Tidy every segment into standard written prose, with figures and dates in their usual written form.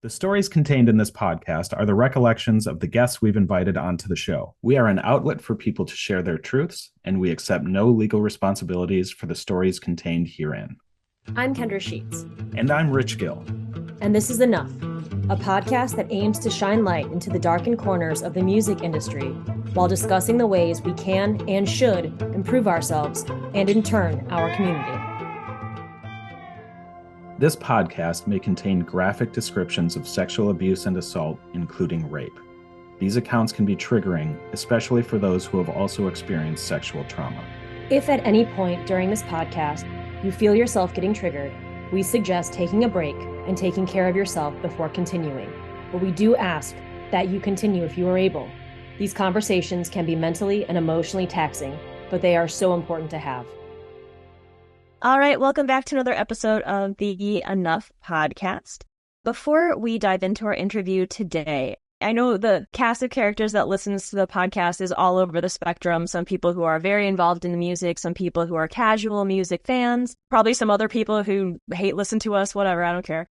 The stories contained in this podcast are the recollections of the guests we've invited onto the show. We are an outlet for people to share their truths, and we accept no legal responsibilities for the stories contained herein. I'm Kendra Sheets. And I'm Rich Gill. And this is Enough, a podcast that aims to shine light into the darkened corners of the music industry while discussing the ways we can and should improve ourselves and, in turn, our community. This podcast may contain graphic descriptions of sexual abuse and assault, including rape. These accounts can be triggering, especially for those who have also experienced sexual trauma. If at any point during this podcast you feel yourself getting triggered, we suggest taking a break and taking care of yourself before continuing. But we do ask that you continue if you are able. These conversations can be mentally and emotionally taxing, but they are so important to have. All right, welcome back to another episode of the Enough podcast. Before we dive into our interview today, I know the cast of characters that listens to the podcast is all over the spectrum. Some people who are very involved in the music, some people who are casual music fans, probably some other people who listen to us, whatever, I don't care.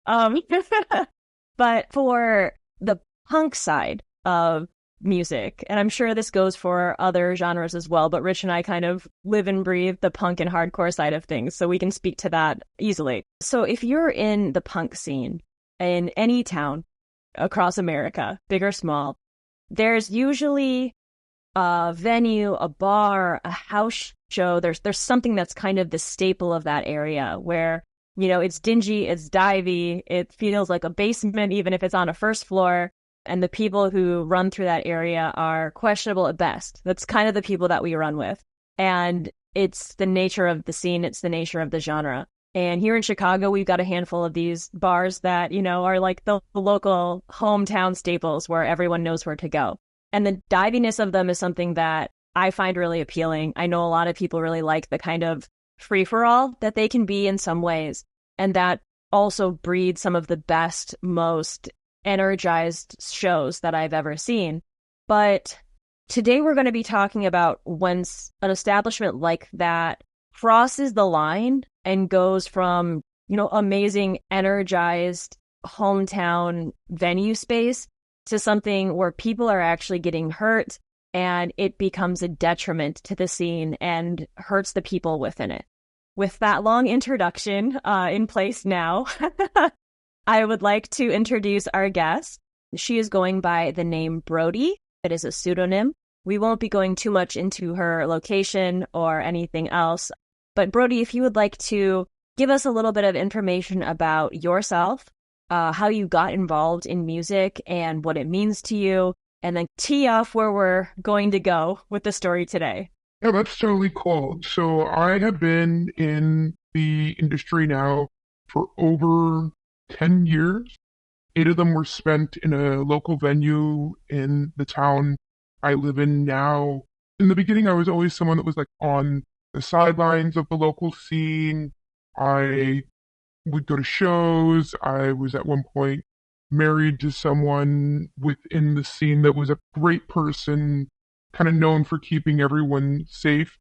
But for the punk side of music, and I'm sure this goes for other genres as well, but Rich and I kind of live and breathe the punk and hardcore side of things, so we can speak to that easily. So if you're in the punk scene in any town across America, big or small, there's usually a venue, a bar, a house show. There's something that's kind of the staple of that area where, you know, it's dingy, it's divey, it feels like a basement even if it's on a first floor. And the people who run through that area are questionable at best. That's kind of the people that we run with. And it's the nature of the scene. It's the nature of the genre. And here in Chicago, we've got a handful of these bars that, you know, are like the local hometown staples where everyone knows where to go. And the diviness of them is something that I find really appealing. I know a lot of people really like the kind of free-for-all that they can be in some ways. And that also breeds some of the best, most energized shows that I've ever seen. But today we're going to be talking about when an establishment like that crosses the line and goes from, you know, amazing, energized hometown venue space to something where people are actually getting hurt and it becomes a detriment to the scene and hurts the people within it. With that long introduction in place now, I would like to introduce our guest. She is going by the name Brody. It is a pseudonym. We won't be going too much into her location or anything else. But Brody, if you would like to give us a little bit of information about yourself, how you got involved in music and what it means to you, and then tee off where we're going to go with the story today. Yeah, that's totally cool. So I have been in the industry now for over 10 years. 8 of them were spent in a local venue in the town I live in now. In the beginning, I was always someone that was like on the sidelines of the local scene. I would go to shows. I was at one point married to someone within the scene that was a great person, kind of known for keeping everyone safe.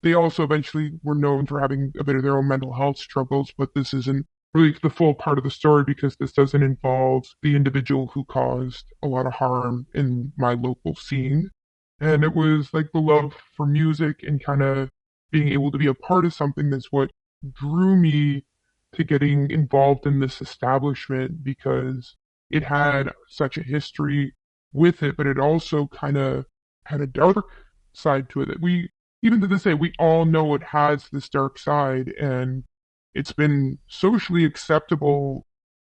They also eventually were known for having a bit of their own mental health struggles, but this isn't really the full part of the story because this doesn't involve the individual who caused a lot of harm in my local scene. And it was like the love for music and kind of being able to be a part of something that's what drew me to getting involved in this establishment, because it had such a history with it, but it also kind of had a dark side to it that we, even to this day, we all know it has this dark side, and it's been socially acceptable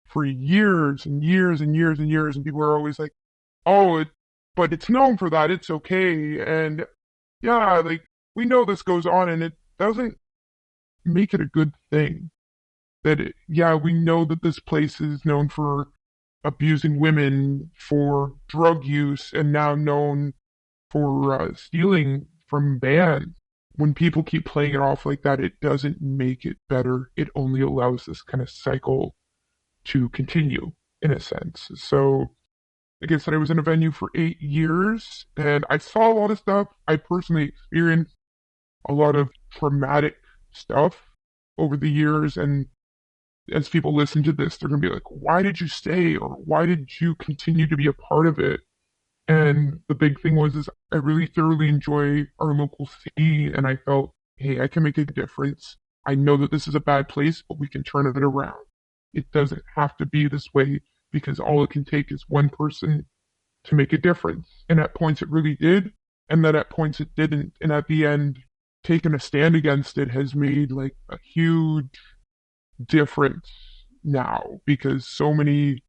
for years and years and years and years, and people are always like, oh, but it's known for that, it's okay, and yeah, like, we know this goes on, and it doesn't make it a good thing. Yeah, we know that this place is known for abusing women, for drug use, and now known for stealing from bands. When people keep playing it off like that, it doesn't make it better. It only allows this kind of cycle to continue, in a sense. So, like I said, I was in a venue for 8 years, and I saw a lot of stuff. I personally experienced a lot of traumatic stuff over the years, and as people listen to this, they're going to be like, why did you stay? Or why did you continue to be a part of it? And the big thing is I really thoroughly enjoy our local scene, and I felt, hey, I can make a difference. I know that this is a bad place, but we can turn it around. It doesn't have to be this way because all it can take is one person to make a difference. And at points it really did, and then at points it didn't. And at the end, taking a stand against it has made like a huge difference now because so many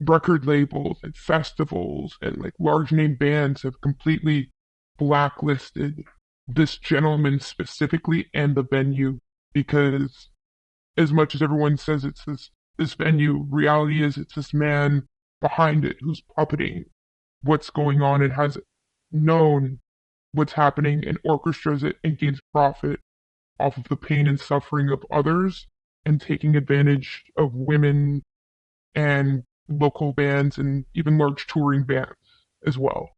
record labels and festivals and like large name bands have completely blacklisted this gentleman specifically and the venue because as much as everyone says it's this venue, reality is it's this man behind it who's puppeting what's going on and has known what's happening and orchestras it and gains profit off of the pain and suffering of others and taking advantage of women and local bands and even large touring bands as well.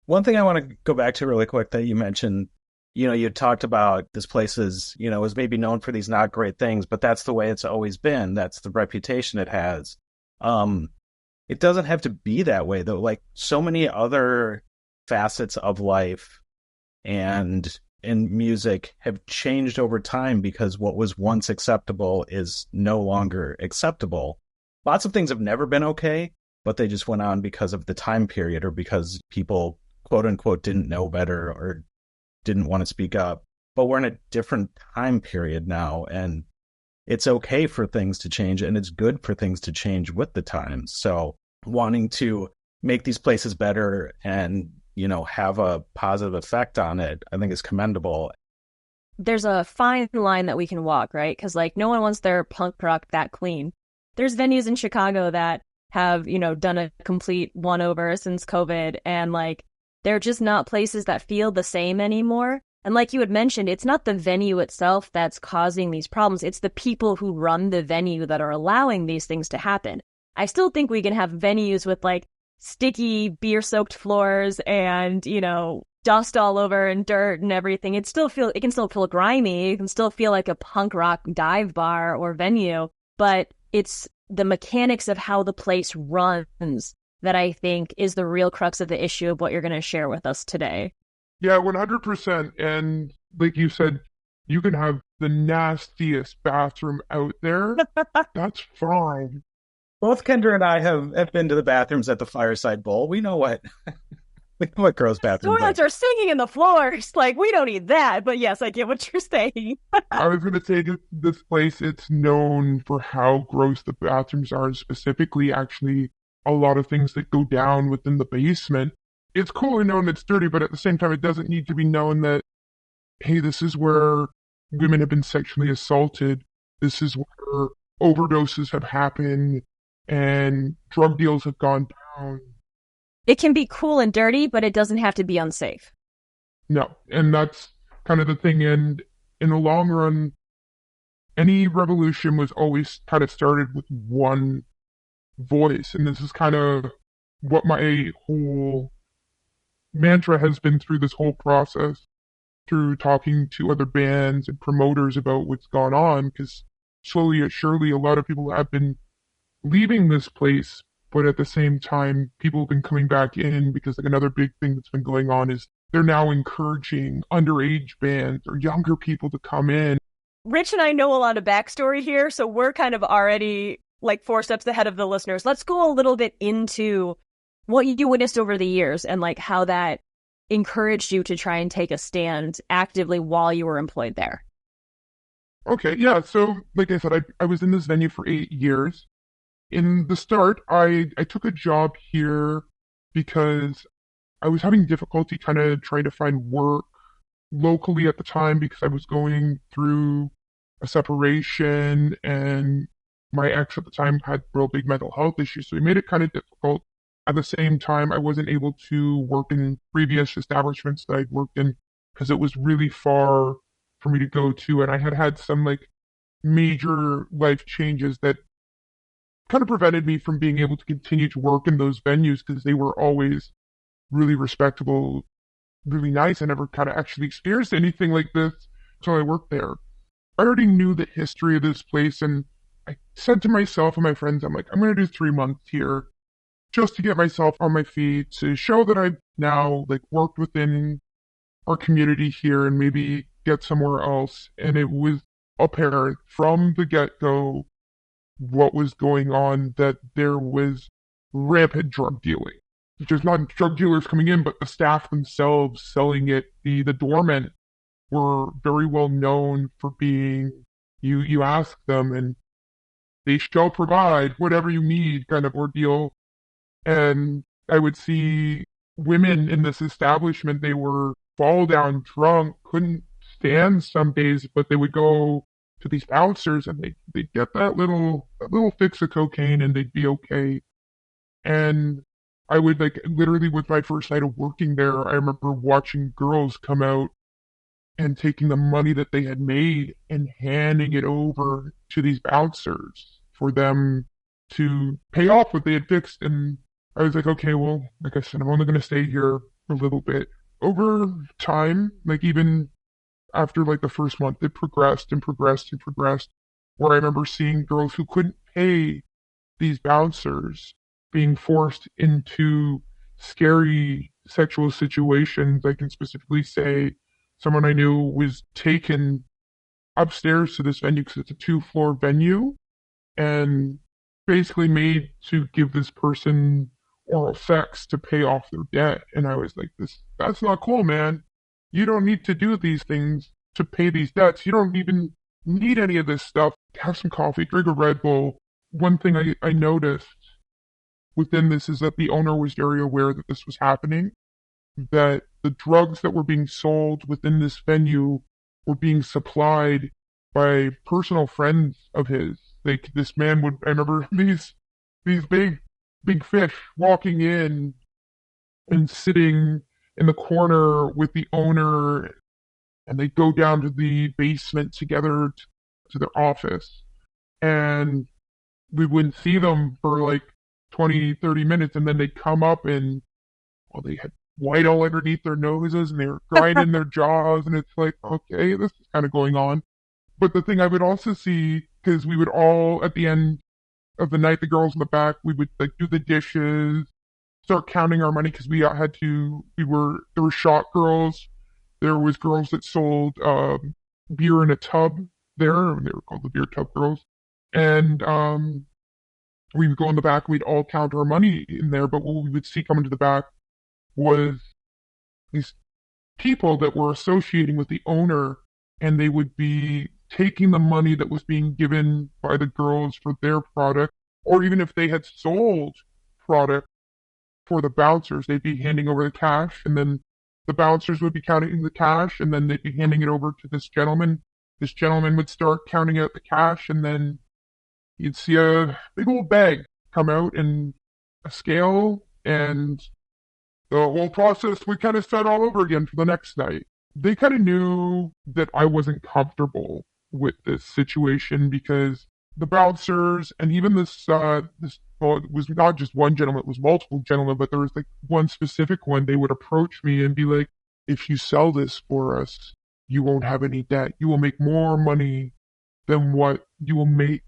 One thing I want to go back to really quick that you mentioned, you talked about this place is maybe known for these not great things, but that's the way it's always been. That's the reputation it has. It doesn't have to be that way though. Like so many other facets of life and music have changed over time because what was once acceptable is no longer acceptable. Lots of things have never been okay, but they just went on because of the time period or because people, quote unquote, didn't know better or didn't want to speak up. But we're in a different time period now, and it's okay for things to change, and it's good for things to change with the times. So wanting to make these places better and, have a positive effect on it, I think is commendable. There's a fine line that we can walk, right? Because no one wants their punk rock that clean. There's venues in Chicago that have, done a complete one-over since COVID, and they're just not places that feel the same anymore. And like you had mentioned, it's not the venue itself that's causing these problems. It's the people who run the venue that are allowing these things to happen. I still think we can have venues with sticky beer-soaked floors and, dust all over and dirt and everything. It can still feel grimy. It can still feel like a punk rock dive bar or venue, but it's the mechanics of how the place runs that I think is the real crux of the issue of what you're going to share with us today. Yeah, 100%. And like you said, you can have the nastiest bathroom out there. That's fine. Both Kendra and I have been to the bathrooms at the Fireside Bowl. We know what girls' bathrooms toilets are singing in the floors. We don't need that. But yes, I get what you're saying. I was going to say this place, it's known for how gross the bathrooms are, and specifically actually a lot of things that go down within the basement. It's cool to know it's dirty, but at the same time, it doesn't need to be known that, hey, this is where women have been sexually assaulted. This is where overdoses have happened and drug deals have gone down. It can be cool and dirty, but it doesn't have to be unsafe. No, and that's kind of the thing. And in the long run, any revolution was always kind of started with one voice. And this is kind of what my whole mantra has been through this whole process, through talking to other bands and promoters about what's gone on, because slowly but surely a lot of people have been leaving this place, but at the same time people have been coming back in because another big thing that's been going on is they're now encouraging underage bands or younger people to come in. Rich and I know a lot of backstory here, so we're kind of already 4 steps ahead of the listeners. Let's go a little bit into what you witnessed over the years and how that encouraged you to try and take a stand actively while you were employed there. Okay, yeah. So like I said, I was in this venue for 8 years. In the start, I took a job here because I was having difficulty kind of trying to find work locally at the time because I was going through a separation and my ex at the time had real big mental health issues. So it made it kind of difficult. At the same time, I wasn't able to work in previous establishments that I'd worked in because it was really far for me to go to. And I had some major life changes that kind of prevented me from being able to continue to work in those venues because they were always really respectable, really nice. I never kind of actually experienced anything like this until I worked there. I already knew the history of this place, and I said to myself and my friends, I'm like, I'm going to do 3 months here just to get myself on my feet, to show that I've now like worked within our community here and maybe get somewhere else. And it was apparent from the get-go what was going on, that there was rampant drug dealing. Just not drug dealers coming in, but the staff themselves selling it. The doormen were very well known for being, you ask them and they shall provide whatever you need kind of ordeal. And I would see women in this establishment, they were fall down drunk, couldn't stand some days, but they would go to these bouncers and they'd get that little fix of cocaine and they'd be okay. And I would like literally with my first night of working there, I remember watching girls come out and taking the money that they had made and handing it over to these bouncers for them to pay off what they had fixed. And I was like, okay, well, like I said, I'm only going to stay here for a little bit. Over time, like even after like the first month, it progressed and progressed and progressed, where I remember seeing girls who couldn't pay these bouncers being forced into scary sexual situations. I can specifically say someone I knew was taken upstairs to this venue because it's a 2-floor venue and basically made to give this person oral sex to pay off their debt. And I was like, that's not cool, man. You don't need to do these things to pay these debts. You don't even need any of this stuff. Have some coffee, drink a Red Bull. One thing I noticed within this is that the owner was very aware that this was happening, that the drugs that were being sold within this venue were being supplied by personal friends of his. Like this man would, I remember these big fish walking in and sitting in the corner with the owner, and they'd go down to the basement together to their office, and we wouldn't see them for like 20, 30 minutes, and then they'd come up and, well, they had white all underneath their noses and they were grinding their jaws, and it's like, okay, this is kind of going on. But the thing I would also see, because we would all, at the end of the night, the girls in the back, we would like do the dishes, start counting our money, because there were shot girls, there was girls that sold beer in a tub there, and they were called the beer tub girls. And we would go in the back, we'd all count our money in there, but what we would see coming to the back was these people that were associating with the owner, and they would be taking the money that was being given by the girls for their product, or even if they had sold product for the bouncers, they'd be handing over the cash, and then the bouncers would be counting the cash, and then they'd be handing it over to this gentleman. This gentleman would start counting out the cash, and then you'd see a big old bag come out and a scale, and the whole process would kind of start all over again for the next night. They kind of knew that I wasn't comfortable with this situation, because the bouncers and even well, it was not just one gentleman, it was multiple gentlemen, but there was like one specific one. They would approach me and be like, if you sell this for us, you won't have any debt. You will make more money than what you will make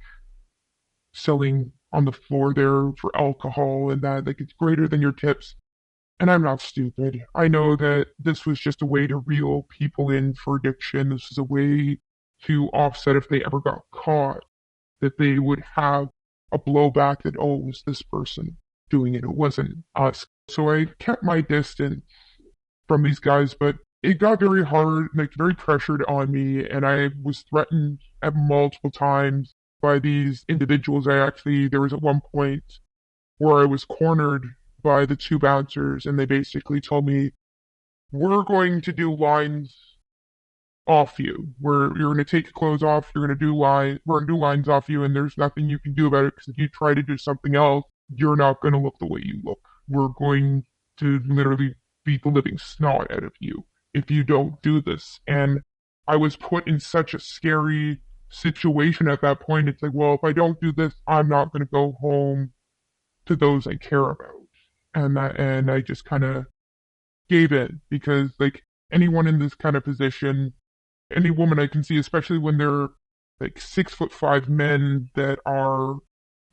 selling on the floor there for alcohol, and that like it's greater than your tips. And I'm not stupid. I know that this was just a way to reel people in for addiction. This is a way to offset if they ever got caught, that they would have a blowback that, oh, it was this person doing it. It wasn't us. So I kept my distance from these guys, but it got very hard, like very pressured on me, and I was threatened at multiple times by these individuals. There was at one point where I was cornered by the two bouncers, and they basically told me, we're going to do lines off you. You're going to take your clothes off, we're going to do lines off you, and there's nothing you can do about it, because if you try to do something else, you're not going to look the way you look. We're going to literally beat the living snot out of you if you don't do this. And I was put in such a scary situation at that point. It's like, well, if I don't do this, I'm not going to go home to those I care about. And I just kind of gave in, because like anyone in this kind of position, any woman I can see, especially when they're like 6'5" men that are a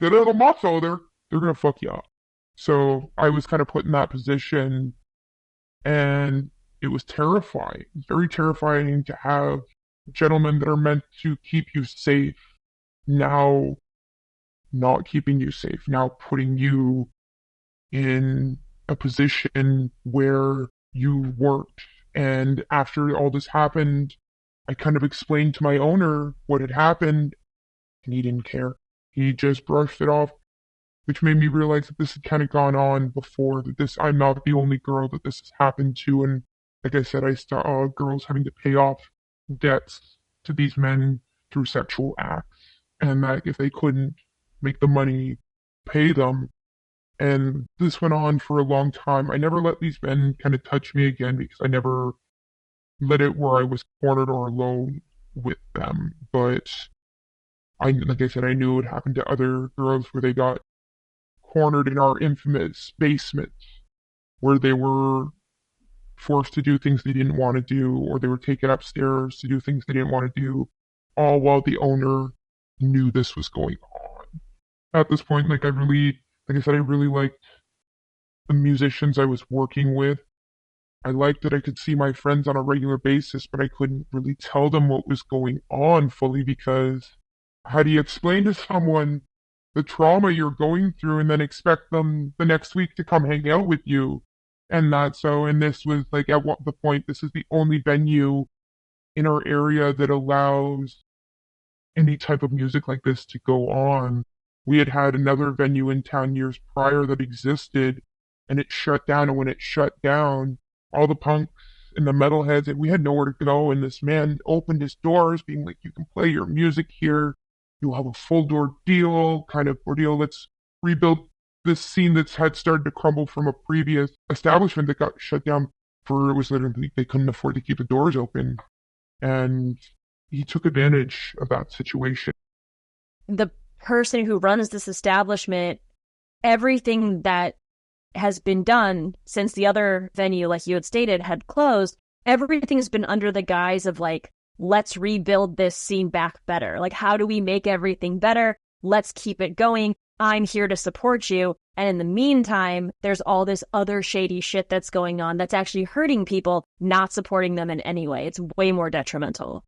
little macho. They're gonna fuck you up. So I was kind of put in that position, and it was terrifying, very terrifying to have gentlemen that are meant to keep you safe now not keeping you safe, now putting you in a position where you weren't. And after all this happened, I kind of explained to my owner what had happened, and he didn't care. He just brushed it off, which made me realize that this had kind of gone on before, that I'm not the only girl that this has happened to. And like I said, I saw girls having to pay off debts to these men through sexual acts, and that if they couldn't make the money pay them. And this went on for a long time. I never let these men kind of touch me again because I never let it where I was cornered or alone with them. But like I said, I knew it happened to other girls where they got cornered in our infamous basement, where they were forced to do things they didn't want to do, or they were taken upstairs to do things they didn't want to do, all while the owner knew this was going on. At this point, like I said, I really liked the musicians I was working with. I liked that I could see my friends on a regular basis, but I couldn't really tell them what was going on fully, because how do you explain to someone the trauma you're going through and then expect them the next week to come hang out with you? And not so. And this was like at the point, this is the only venue in our area that allows any type of music like this to go on. We had had another venue in town years prior that existed, and it shut down. And when it shut down, all the punks and the metalheads, and we had nowhere to go. And this man opened his doors, being like, "You can play your music here. You'll have a full door deal, kind of ordeal. Let's rebuild this scene that's had started to crumble from a previous establishment that got shut down for, it was literally, they couldn't afford to keep the doors open." And he took advantage of that situation. The person who runs this establishment, everything that has been done since the other venue, like you had stated, had closed, everything's been under the guise of like, let's rebuild this scene back better. Like, how do we make everything better? Let's keep it going. I'm here to support you. And in the meantime, there's all this other shady shit that's going on that's actually hurting people, not supporting them in any way. It's way more detrimental.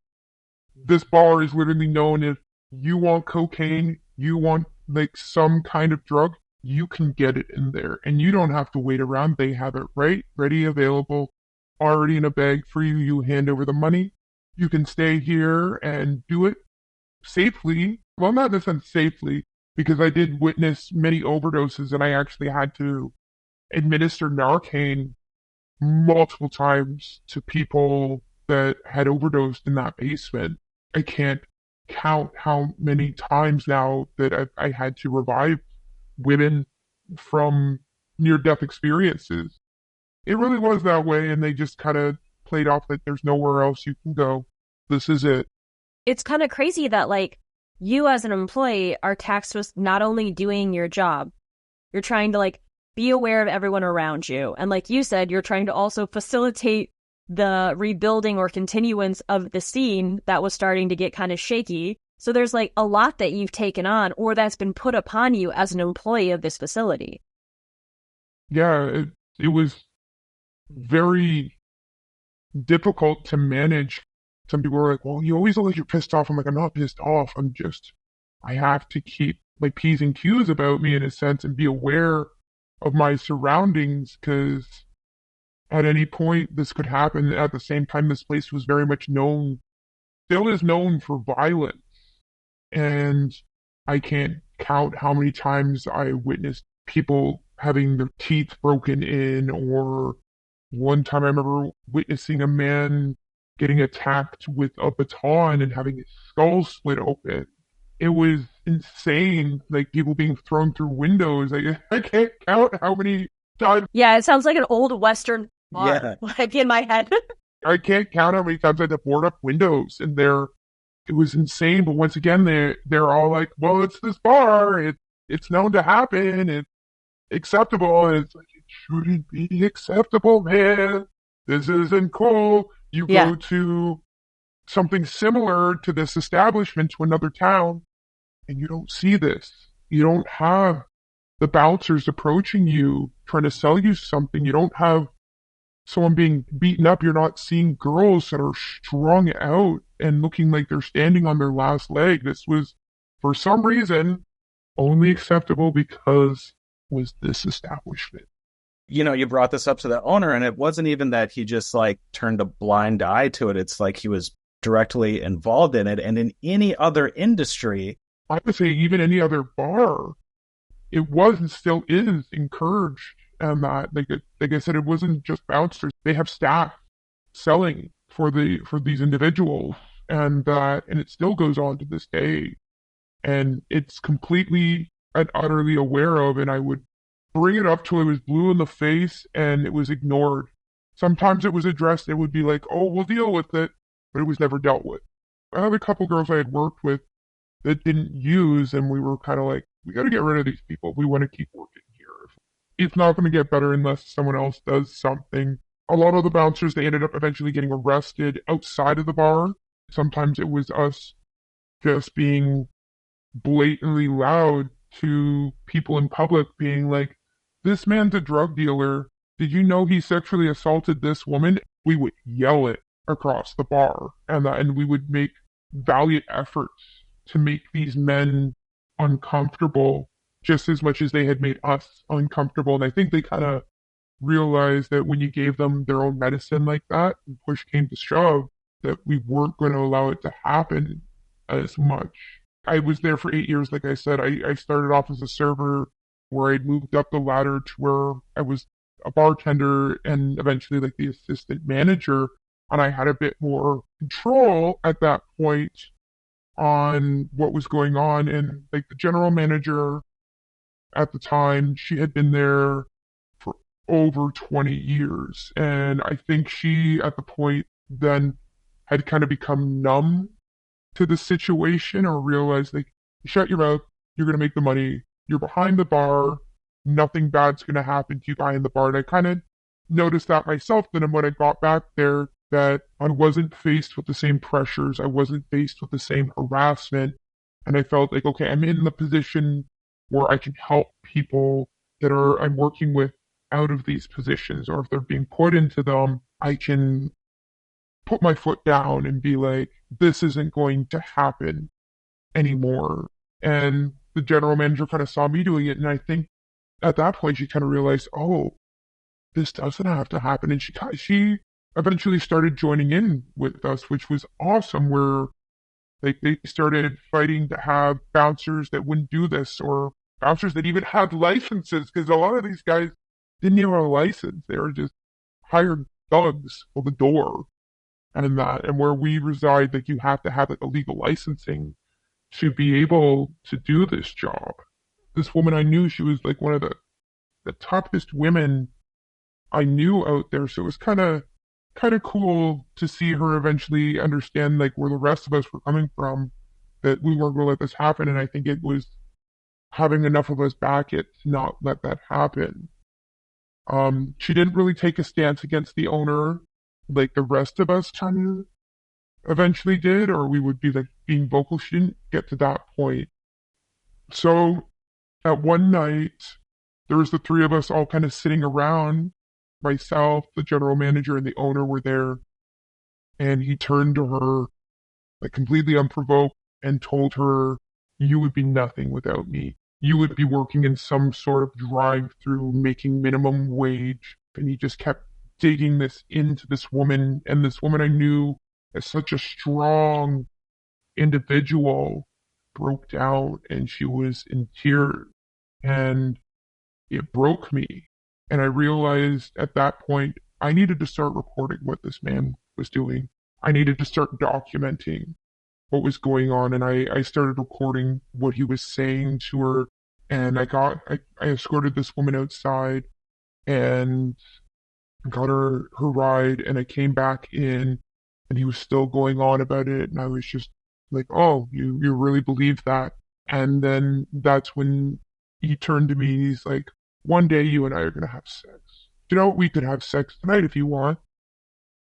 This bar is literally known as, you want cocaine, you want like some kind of drug, you can get it in there. And you don't have to wait around. They have it right, ready, available, already in a bag for you. You hand over the money. You can stay here and do it safely. Well, not in a sense safely, because I did witness many overdoses, and I actually had to administer Narcan multiple times to people that had overdosed in that basement. I can't count how many times now that I had to revive women from near-death experiences. It really was that way, and they just kind of played off that there's nowhere else you can go. This is it. It's kind of crazy that, like, you as an employee are tasked with not only doing your job, you're trying to, like, be aware of everyone around you. And like you said, you're trying to also facilitate the rebuilding or continuance of the scene that was starting to get kind of shaky. So there's like a lot that you've taken on or that's been put upon you as an employee of this facility. Yeah, it was very difficult to manage. Some people were like, "Well, you always look like you're pissed off." I'm like, "I'm not pissed off. I have to keep my P's and Q's about me in a sense and be aware of my surroundings, because at any point this could happen." At the same time, this place was very much known, still is known for violence. And I can't count how many times I witnessed people having their teeth broken in, or one time I remember witnessing a man getting attacked with a baton and having his skull split open. It was insane, like people being thrown through windows. I can't count how many times. Yeah, it sounds like an old Western bar, like in my head. I can't count how many times I had to board up windows, and it was insane. But once again, they're all like, "Well, it's this bar. It's known to happen. It's acceptable." And it's like, it shouldn't be acceptable, man. This isn't cool. You go to something similar to this establishment to another town, and you don't see this. You don't have the bouncers approaching you, trying to sell you something. You don't have someone being beaten up. You're not seeing girls that are strung out and looking like they're standing on their last leg. This was, for some reason, only acceptable because it was this establishment. You brought this up to the owner, and it wasn't even that he just like turned a blind eye to it. It's like he was directly involved in it. And in any other industry, I would say even any other bar, it was and still is encouraged. And that, like I said, it wasn't just bouncers. They have staff selling for these individuals, and it still goes on to this day. And it's completely and utterly aware of, and I would bring it up till it was blue in the face and it was ignored. Sometimes it was addressed. It would be like, oh, we'll deal with it, but it was never dealt with. I had a couple girls I had worked with that didn't use, and we were kind of like, we got to get rid of these people. We want to keep working here. It's not going to get better unless someone else does something. A lot of the bouncers, they ended up eventually getting arrested outside of the bar. Sometimes it was us just being blatantly loud to people in public, being like, this man's a drug dealer. Did you know he sexually assaulted this woman? We would yell it across the bar, and we would make valiant efforts to make these men uncomfortable just as much as they had made us uncomfortable. And I think they kind of realized that when you gave them their own medicine like that, and push came to shove, that we weren't going to allow it to happen as much. I was there for 8 years, like I said. I started off as a server, where I'd moved up the ladder to where I was a bartender and eventually like the assistant manager. And I had a bit more control at that point on what was going on. And like the general manager at the time, she had been there for over 20 years. And I think she, at the point then, had kind of become numb to the situation, or realized, like, shut your mouth, you're going to make the money, you're behind the bar, nothing bad's going to happen to you behind the bar. And I kind of noticed that myself. Then when I got back there, that I wasn't faced with the same pressures, I wasn't faced with the same harassment, and I felt like, okay, I'm in the position where I can help people that I'm working with out of these positions, or if they're being put into them, I can put my foot down and be like, this isn't going to happen anymore. And the general manager kind of saw me doing it, and I think at that point she kind of realized, oh, this doesn't have to happen. And she eventually started joining in with us, which was awesome, where like they started fighting to have bouncers that wouldn't do this, or bouncers that even had licenses, because a lot of these guys didn't even have a license. They were just hired thugs for the door. And where we reside, like, you have to have like a legal licensing to be able to do this job. This woman I knew, she was like one of the toughest women I knew out there. So it was kind of cool to see her eventually understand like where the rest of us were coming from, that we weren't going to let this happen. And I think it was having enough of us back it to not let that happen. She didn't really take a stance against the owner like the rest of us kind of eventually did, or we would be like being vocal. She didn't get to that point. So at one night, there was the three of us all kind of sitting around. Myself, the general manager, and the owner were there. And he turned to her, like completely unprovoked, and told her, you would be nothing without me. You would be working in some sort of drive-through, making minimum wage. And he just kept digging this into this woman. And this woman I knew as such a strong individual broke down, and she was in tears. And it broke me. And I realized at that point, I needed to start reporting what this man was doing. I needed to start documenting what was going on. And I started recording what he was saying to her. And I escorted this woman outside and got her ride. And I came back in, and he was still going on about it. And I was just like, oh, you really believe that? And then that's when he turned to me and he's like, one day you and I are going to have sex. You know, we could have sex tonight if you want.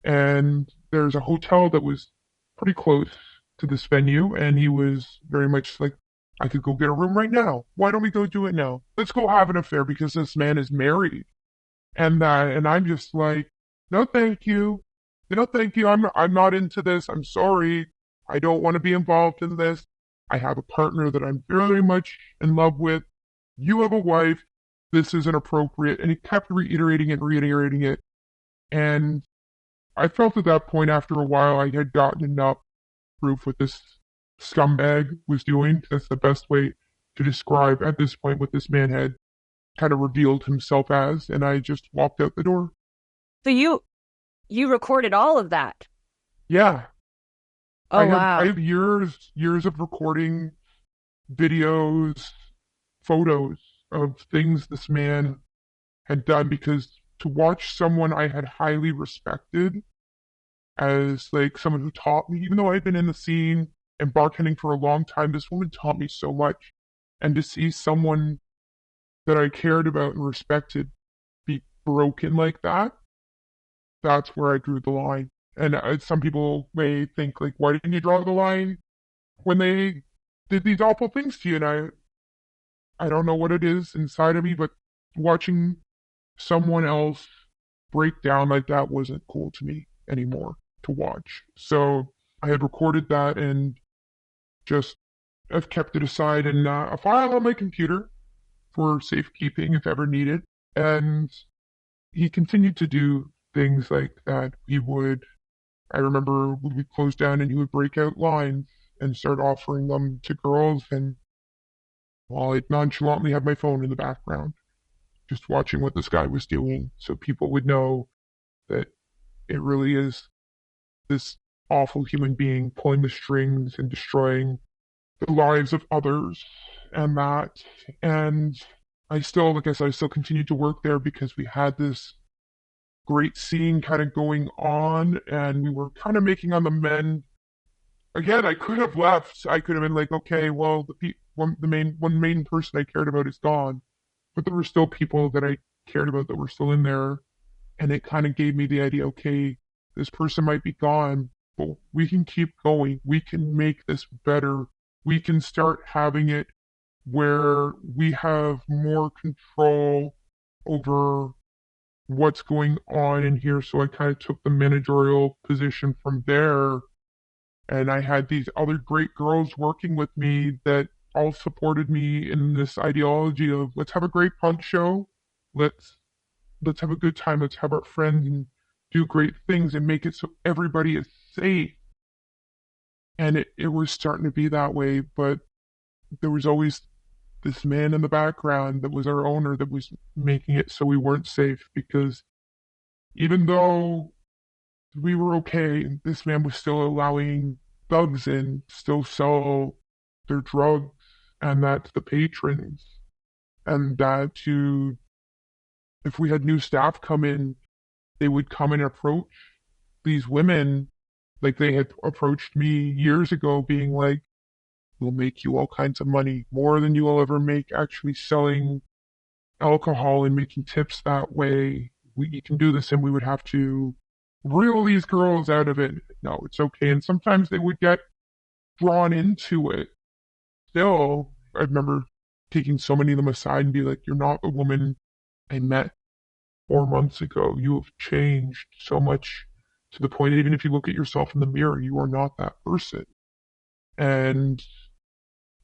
And there's a hotel that was pretty close to this venue, and he was very much like, I could go get a room right now. Why don't we go do it now? Let's go have an affair because this man is married. And I'm just like, no, thank you. No, thank you. I'm not into this. I'm sorry. I don't want to be involved in this. I have a partner that I'm very much in love with. You have a wife. This isn't appropriate. And he kept reiterating it, reiterating it. And I felt at that point after a while I had gotten enough proof what this scumbag was doing. That's the best way to describe at this point what this man had kind of revealed himself as, and I just walked out the door. So you recorded all of that? Yeah. Oh, wow. I have years of recording videos, photos of things this man had done, because to watch someone I had highly respected as like someone who taught me, even though I'd been in the scene and bartending for a long time, this woman taught me so much. And to see someone that I cared about and respected be broken like that, that's where I drew the line. And some people may think, like, why didn't you draw the line when they did these awful things to you? And I don't know what it is inside of me, but watching someone else break down like that wasn't cool to me anymore to watch. So I had recorded that and just I've kept it aside in a file on my computer for safekeeping if ever needed. And he continued to do things like that. I remember we would close down and he would break out lines and start offering them to girls. And while I'd nonchalantly have my phone in the background, just watching what this guy was doing so people would know that it really is this awful human being pulling the strings and destroying the lives of others and that. And I still, like I said, I still continued to work there because we had this great scene kind of going on and we were kind of making on the mend. Again, I could have left. I could have been like, okay, well, one main person I cared about is gone. But there were still people that I cared about that were still in there. And it kind of gave me the idea, okay, this person might be gone, but we can keep going. We can make this better. We can start having it where we have more control over what's going on in here. So I kind of took the managerial position from there. And I had these other great girls working with me that all supported me in this ideology of let's have a great punk show. Let's have a good time. Let's have our friends and do great things and make it so everybody is safe. And it was starting to be that way, but there was always this man in the background that was our owner that was making it so we weren't safe, because even though we were okay, this man was still allowing thugs in, still sell their drugs, and that to the patrons. And that to, if we had new staff come in, they would come and approach these women like they had approached me years ago, being like, we'll make you all kinds of money, more than you will ever make actually selling alcohol and making tips that way. We can do this, and we would have to reel these girls out of it. No, it's okay. And sometimes they would get drawn into it. Still, I remember taking so many of them aside and be like, you're not the woman I met 4 months ago. You have changed so much to the point that even if you look at yourself in the mirror, you are not that person. And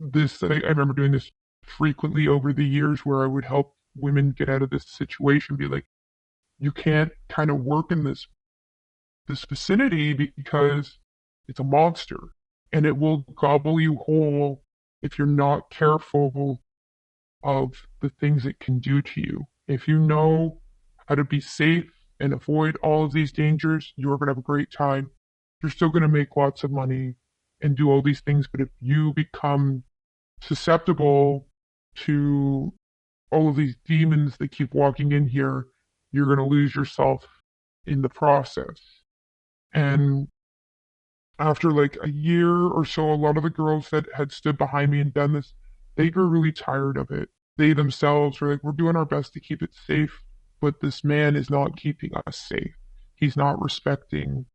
I remember doing this frequently over the years where I would help women get out of this situation, be like, you can't kind of work in this vicinity because it's a monster and it will gobble you whole if you're not careful of the things it can do to you. If you know how to be safe and avoid all of these dangers, you're going to have a great time. You're still going to make lots of money and do all these things. But if you become susceptible to all of these demons that keep walking in here, you're going to lose yourself in the process. And after like a year or so, a lot of the girls that had stood behind me and done this, they grew really tired of it. They themselves were like, we're doing our best to keep it safe, but this man is not keeping us safe. He's not respecting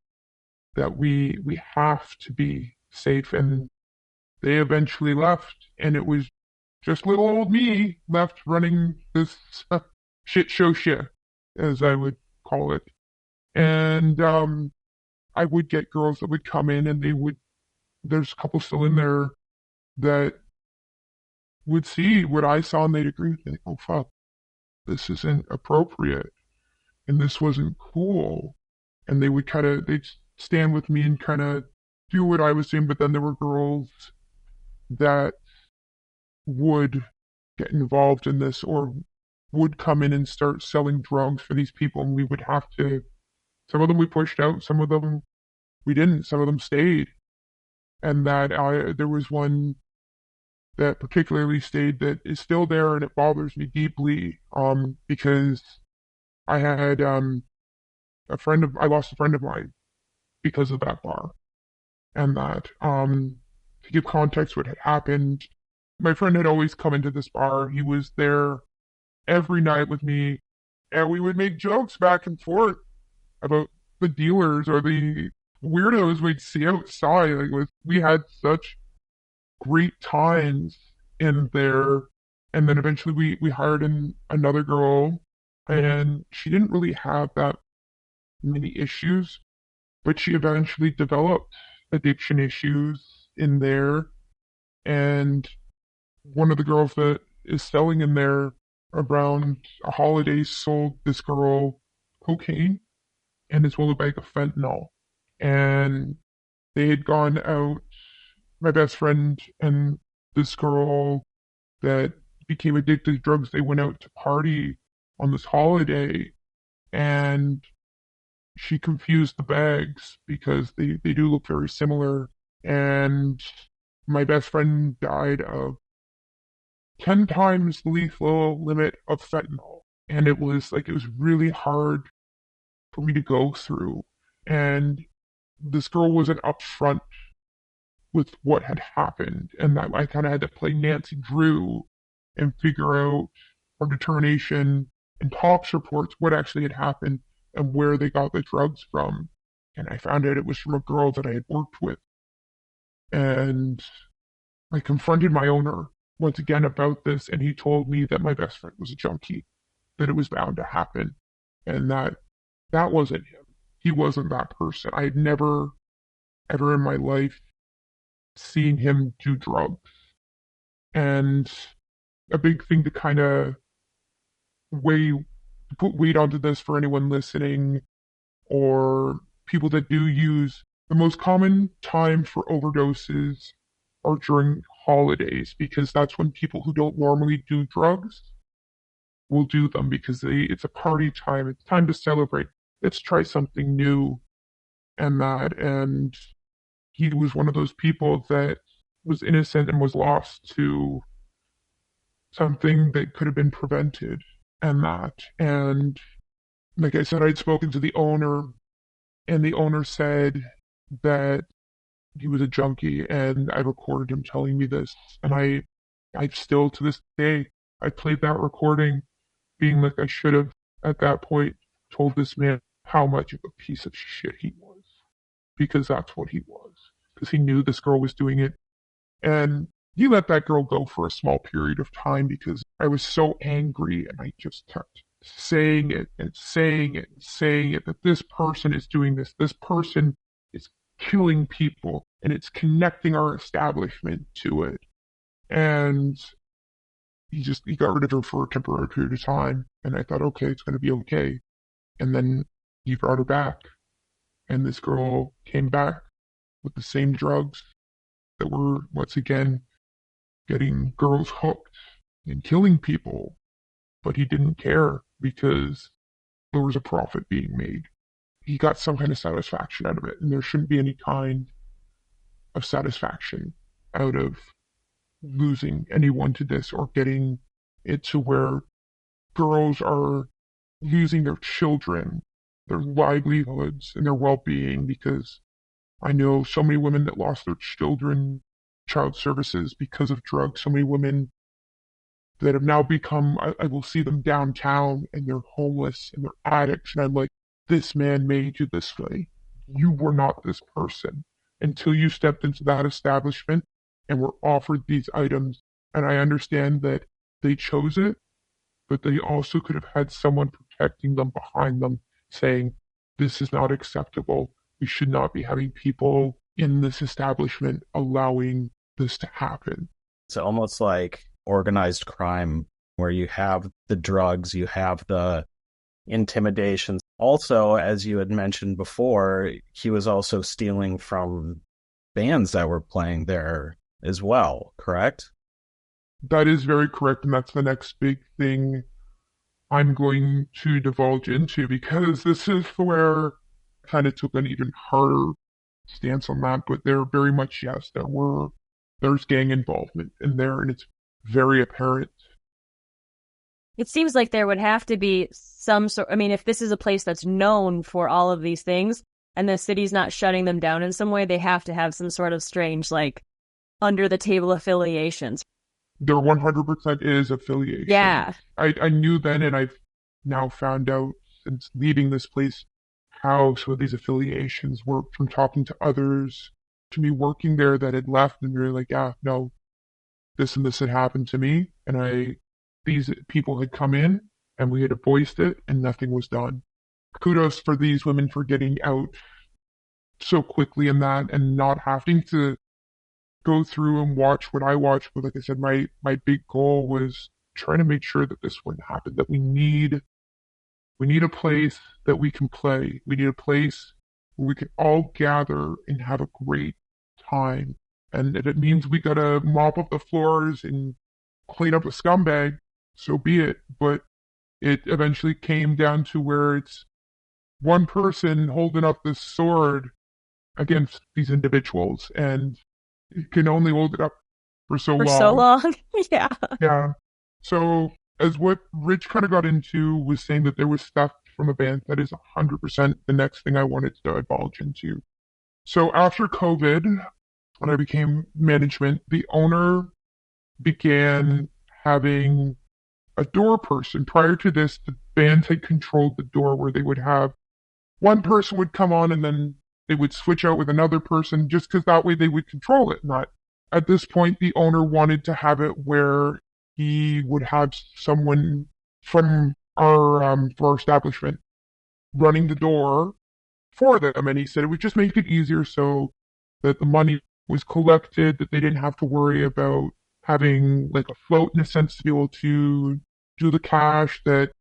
that we have to be safe. And they eventually left, and it was just little old me left running this shit show shit, as I would call it. And I would get girls that would come in, and there's a couple still in there that would see what I saw, and they'd agree with me. Oh, fuck, this isn't appropriate, and this wasn't cool. And they'd stand with me and kind of do what I was doing. But then there were girls that would get involved in this, or would come in and start selling drugs for these people. And we would have to, some of them we pushed out, some of them we didn't, some of them stayed. And there was one that particularly stayed that is still there, and it bothers me deeply, because I had, I lost a friend of mine because of that bar. And that, to give context what had happened, my friend had always come into this bar. He was there every night with me, and we would make jokes back and forth about the dealers or the weirdos we'd see outside. We had such great times in there. And then eventually we hired in another girl, and she didn't really have that many issues, but she eventually developed addiction issues in there. And one of the girls that is selling in there around a holiday sold this girl cocaine and as well a bag of fentanyl. And they had gone out, my best friend and this girl that became addicted to drugs, they went out to party on this holiday, and she confused the bags because they do look very similar. And my best friend died of 10 times the lethal limit of fentanyl. And it was really hard for me to go through. And this girl wasn't upfront with what had happened. And that I kind of had to play Nancy Drew and figure out from determination and talks reports what actually had happened and where they got the drugs from. And I found out it was from a girl that I had worked with. And I confronted my owner once again about this, and he told me that my best friend was a junkie, that it was bound to happen, and that wasn't him. He wasn't that person. I had never, ever in my life seen him do drugs. And a big thing to kind of put weight onto this for anyone listening or people that do use, the most common time for overdoses are during holidays, because that's when people who don't normally do drugs will do them, because it's a party time. It's time to celebrate. Let's try something new. And he was one of those people that was innocent and was lost to something that could have been prevented. And like I said, I'd spoken to the owner, and the owner said that he was a junkie, and I recorded him telling me this. And I still, to this day, I played that recording being like, I should have, at that point, told this man how much of a piece of shit he was. Because that's what he was. Because he knew this girl was doing it. And he let that girl go for a small period of time because I was so angry, and I just kept saying it and saying it and saying it, that this person is doing this. This person is killing people, and it's connecting our establishment to it. And he got rid of her for a temporary period of time. And I thought, okay, it's going to be okay. And then he brought her back. And this girl came back with the same drugs that were, once again, getting girls hooked and killing people. But he didn't care because there was a profit being made. He got some kind of satisfaction out of it, and there shouldn't be any kind of satisfaction out of losing anyone to this or getting it to where girls are losing their children, their livelihoods, and their well-being, because I know so many women that lost their children, child services because of drugs, so many women that have now become, I will see them downtown and they're homeless and they're addicts, and I'm like, this man made you this way. you were not this person until you stepped into that establishment and were offered these items. And I understand that they chose it, but they also could have had someone protecting them behind them saying, this is not acceptable. We should not be having people in this establishment allowing this to happen. It's almost like organized crime where you have the drugs, you have the intimidation. Also, as you had mentioned before, he was also stealing from bands that were playing there as well, correct? That is very correct, and that's the next big thing I'm going to divulge into, because this is where I kind of took an even harder stance on that. But there very much, yes, there's gang involvement in there, and it's very apparent. It seems like there would have to be some sort. I mean, if this is a place that's known for all of these things and the city's not shutting them down in some way, they have to have some sort of strange, like, under the table affiliations. There 100% is affiliation. Yeah. I knew then, and I've now found out since leaving this place how some of these affiliations work from talking to others, to me working there that had left, and we were like, yeah, no, this and this had happened to me, and these people had come in, and we had voiced it, and nothing was done. Kudos for these women for getting out so quickly in that, and not having to go through and watch what I watched. But like I said, my big goal was trying to make sure that this wouldn't happen, that we need a place that we can play. We need a place where we can all gather and have a great time. And if it means we gotta mop up the floors and clean up a scumbag, so be it. But it eventually came down to where it's one person holding up this sword against these individuals, and you can only hold it up for so long. For so long? Yeah. Yeah. So, as what Rich kind of got into was saying that there was stuff from a band, that is 100% the next thing I wanted to divulge into. So, after COVID, when I became management, the owner began having a door person. Prior to this, the band had controlled the door, where they would have one person would come on and then they would switch out with another person, just because that way they would control it. Not at this point, the owner wanted to have it where he would have someone from our establishment running the door for them, and he said it would just make it easier so that the money was collected, that they didn't have to worry about having like a float in a sense to be able to do the cash, that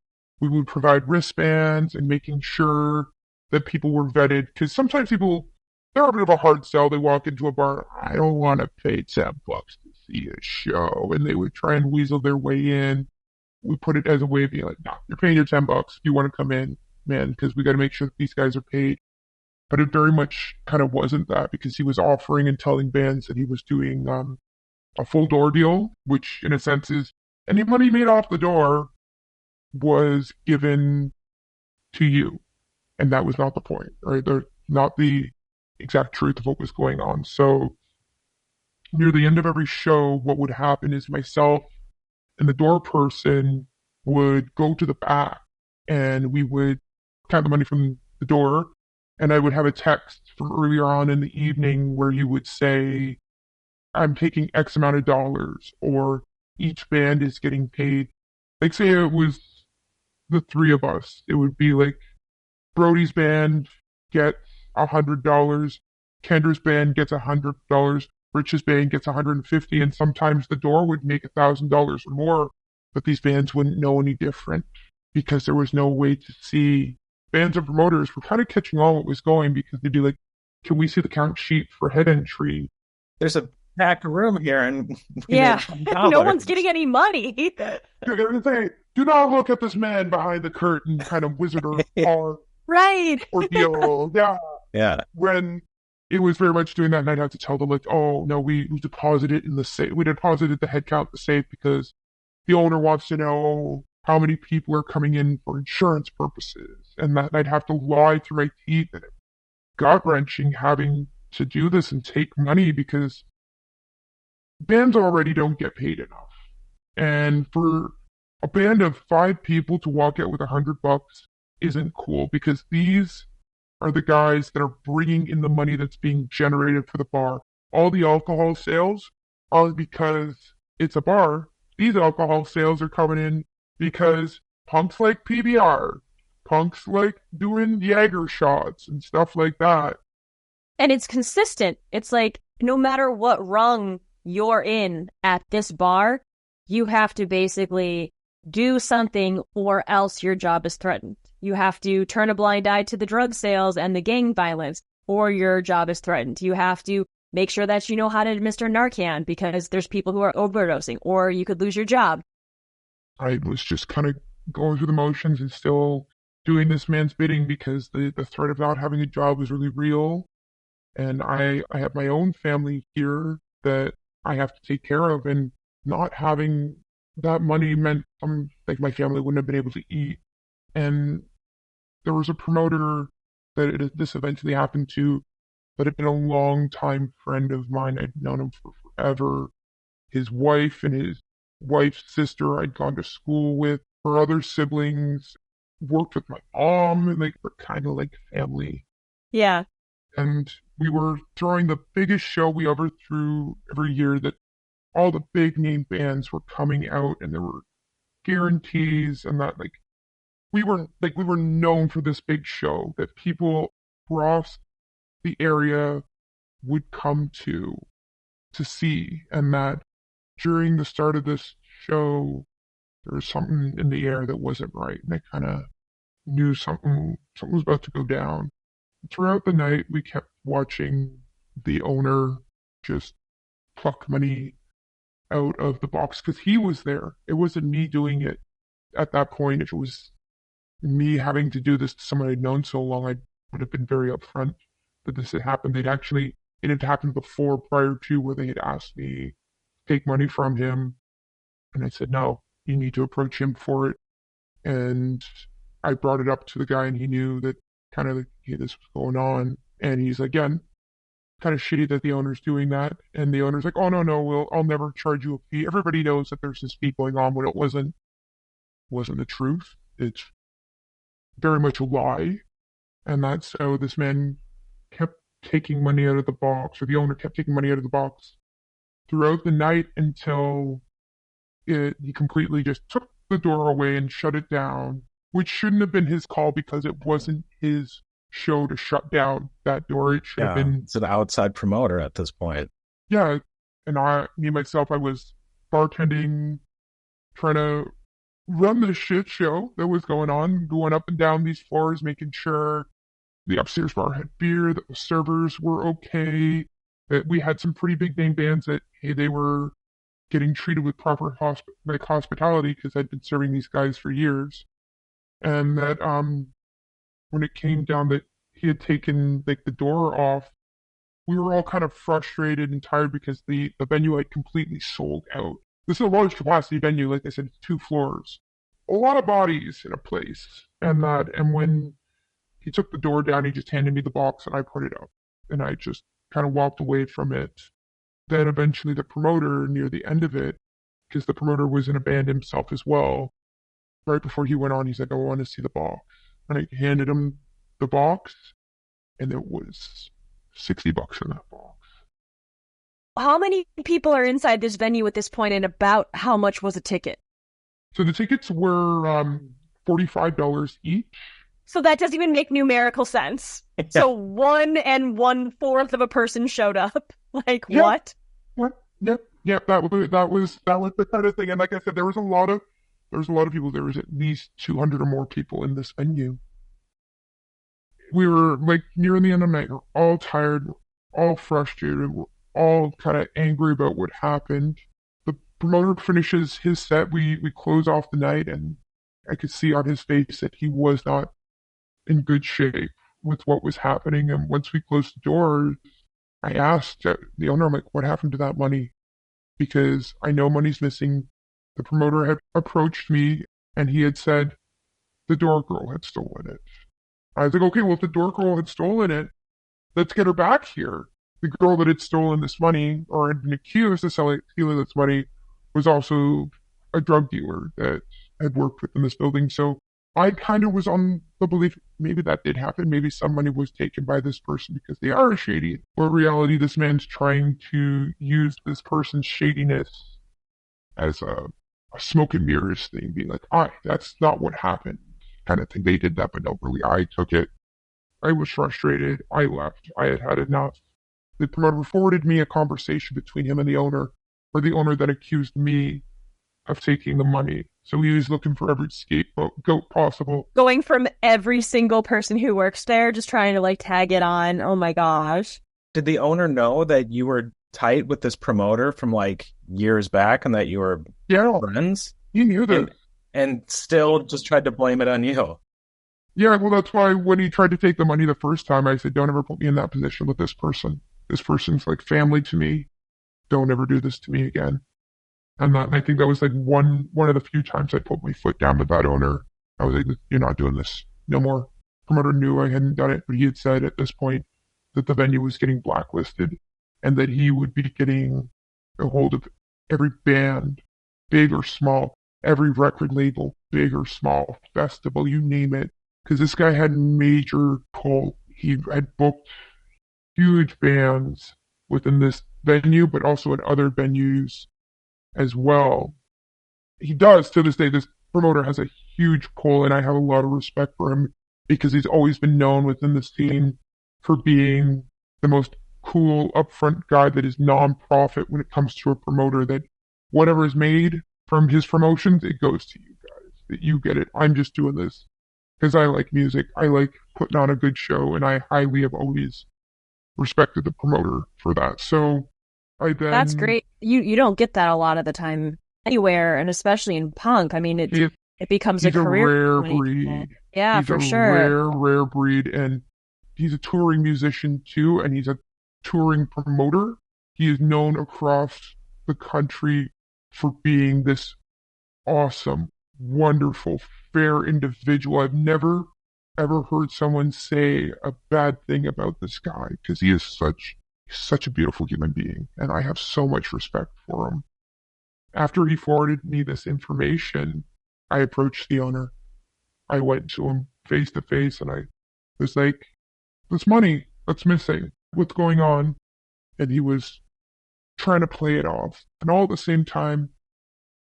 we would provide wristbands and making sure that people were vetted, because sometimes people, they're a bit of a hard sell. They walk into a bar, I don't want to pay $10 to see a show, and they would try and weasel their way in. We put it as a way of being like, no, you're paying your $10 if you want to come in, man, because we got to make sure that these guys are paid. But it very much kind of wasn't that, because he was offering and telling bands that he was doing a full door deal, which in a sense is any money made off the door was given to you. And that was not the point, right? They're not the exact truth of what was going on. So near the end of every show, what would happen is myself and the door person would go to the back, and we would count the money from the door, and I would have a text from earlier on in the evening where you would say, I'm taking X amount of dollars, or each band is getting paid. Like, say it was the three of us, it would be like Brody's band gets $100, Kendra's band gets $100, Rich's band gets $150, and sometimes the door would make $1,000 or more, but these bands wouldn't know any different because there was no way to see. Bands and promoters were kind of catching on what was going, because they'd be like, can we see the count sheet for head entry? There's a packed room here, and yeah, no one's getting any money. You're going to say, do not look at this man behind the curtain, kind of wizard or right ordeal. Yeah. When it was very much doing that, and I'd have to tell them, like, oh, no, we deposited in the safe. We deposited the head count in the safe because the owner wants to know how many people are coming in for insurance purposes. And that I'd have to lie through my teeth, and it gut-wrenching having to do this and take money, because bands already don't get paid enough. And for a band of 5 people to walk out with $100 isn't cool, because these are the guys that are bringing in the money that's being generated for the bar. All the alcohol sales are because it's a bar. These alcohol sales are coming in because punks like PBR, punks like doing Jaeger shots and stuff like that. And it's consistent. It's like no matter what rung you're in at this bar, you have to basically do something or else your job is threatened. You have to turn a blind eye to the drug sales and the gang violence or your job is threatened. You have to make sure that you know how to administer Narcan because there's people who are overdosing or you could lose your job. I was just kind of going through the motions and still doing this man's bidding because the threat of not having a job was really real. And I have my own family here that I have to take care of, and not having that money meant like my family wouldn't have been able to eat. And there was a promoter that this eventually happened to that had been a long time friend of mine. I'd known him for forever. His wife and his wife's sister I'd gone to school with. Her other siblings worked with my mom, and like we're kind of like family. Yeah. And we were throwing the biggest show we ever threw every year that all the big name bands were coming out and there were guarantees and that we were known for this big show that people across the area would come to see, and that during the start of this show there was something in the air that wasn't right, and I kind of knew something was about to go down. Throughout the night, we kept watching the owner just pluck money out of the box because he was there. It wasn't me doing it at that point. If it was me having to do this to someone I'd known so long, I would have been very upfront that this had happened. It had happened before, prior to, where they had asked me to take money from him. And I said, no, you need to approach him for it. And I brought it up to the guy, and he knew that kind of this was going on. And he's like, again, kind of shitty that the owner's doing that. And the owner's like, oh, no, I'll never charge you a fee. Everybody knows that there's this fee going on when it wasn't the truth. It's very much a lie. And that's how this man kept taking money out of the box, or the owner kept taking money out of the box throughout the night until he completely just took the door away and shut it down, which shouldn't have been his call because it wasn't his show to shut down that door. It should have been. It's an outside promoter at this point. Yeah. And I was bartending, trying to run the shit show that was going on, going up and down these floors, making sure the upstairs bar had beer, that the servers were okay, that we had some pretty big name bands that, hey, they were getting treated with proper hospitality because I'd been serving these guys for years. And that when it came down that he had taken the door off, we were all kind of frustrated and tired because the venue had completely sold out. This is a large capacity venue, like I said, it's 2 floors. A lot of bodies in a place. And when he took the door down, he just handed me the box and I put it up. And I just kind of walked away from it. Then eventually the promoter, near the end of it, because the promoter was in a band himself as well, right before he went on, he's like, I want to see the box. And I handed him the box, and there was $60 in that box. How many people are inside this venue at this point, and about how much was a ticket? So the tickets were $45 each. So that doesn't even make numerical sense. Yeah. So 1 1/4 of a person showed up. Like, yeah. What? Yep. That was the kind of thing. And like I said, there was a lot of people. There was at least 200 or more people in this venue. We were near the end of the night. We're all tired, we're all frustrated, we're all kind of angry about what happened. The promoter finishes his set. We close off the night, and I could see on his face that he was not in good shape with what was happening. And once we closed the doors, I asked the owner, I'm like, what happened to that money? Because I know money's missing. The promoter had approached me, and he had said the door girl had stolen it. I was like, okay, well, if the door girl had stolen it, let's get her back here. The girl that had stolen this money, or had been accused of stealing this money, was also a drug dealer that had worked within this building. So I kind of was on still believe maybe that did happen. Maybe some money was taken by this person because they are shady. But in reality, this man's trying to use this person's shadiness as a smoke and mirrors thing, being like, that's not what happened, kind of thing. They did that, but no, really, I took it. I was frustrated. I left. I had had enough. The promoter forwarded me a conversation between him and the owner, where the owner then accused me of taking the money. So he was looking for every scapegoat possible. Going from every single person who works there, just trying to like tag it on. Oh my gosh. Did the owner know that you were tight with this promoter from like years back and that you were friends? He knew that. And still just tried to blame it on you. Yeah, well, that's why when he tried to take the money the first time, I said, don't ever put me in that position with this person. This person's like family to me. Don't ever do this to me again. And I think that was like one of the few times I put my foot down with that owner. I was like, you're not doing this. No more. Promoter knew I hadn't done it, but he had said at this point that the venue was getting blacklisted and that he would be getting a hold of every band, big or small, every record label, big or small, festival, you name it. Because this guy had major pull. He had booked huge bands within this venue, but also at other venues as well. He does, to this day. This promoter has a huge pull, and I have a lot of respect for him because he's always been known within the scene for being the most cool, upfront guy that is non-profit when it comes to a promoter, that whatever is made from his promotions, it goes to you guys. That you get it. I'm just doing this because I like music. I like putting on a good show, and I highly have always respected the promoter for that. So that's great. You don't get that a lot of the time anywhere, and especially in punk. I mean, it becomes a career. Rare breed. Yeah, he's for sure. Rare breed, and he's a touring musician too, and he's a touring promoter. He is known across the country for being this awesome, wonderful, fair individual. I've never ever heard someone say a bad thing about this guy because he is such a beautiful human being, and I have so much respect for him. After he forwarded me this information, I approached the owner. I went to him face to face, and I was like, this money that's missing, what's going on? And he was trying to play it off. And all at the same time,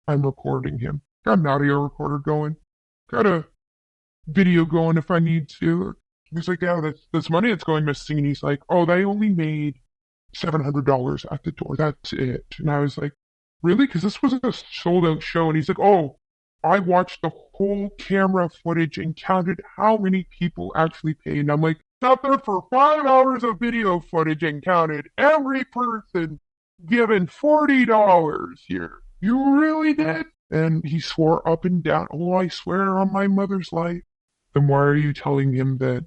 I'm recording him. Got an audio recorder going. Got a video going if I need to. He's like, yeah, that's money that's going missing. And he's like, oh, they only made $700 at the door. That's it. And I was like, really? Because this was a sold out show. And he's like, oh, I watched the whole camera footage and counted how many people actually paid. And I'm like, sat there for 5 hours of video footage and counted every person given $40 here. You really did? And he swore up and down, oh, I swear on my mother's life. Then why are you telling him that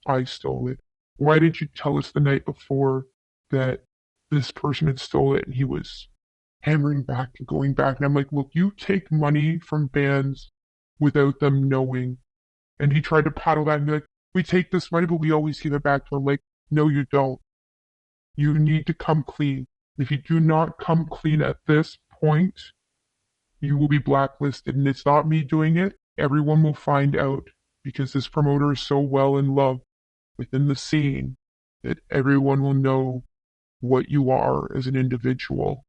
I stole it? Why didn't you tell us the night before that this person had stole it? And he was hammering back and going back. And I'm like, look, you take money from bands without them knowing. And he tried to paddle that and be like, we take this money, but we always give it back to them. Like, no, you don't. You need to come clean. If you do not come clean at this point, you will be blacklisted. And it's not me doing it. Everyone will find out because this promoter is so well in love within the scene that everyone will know what you are as an individual.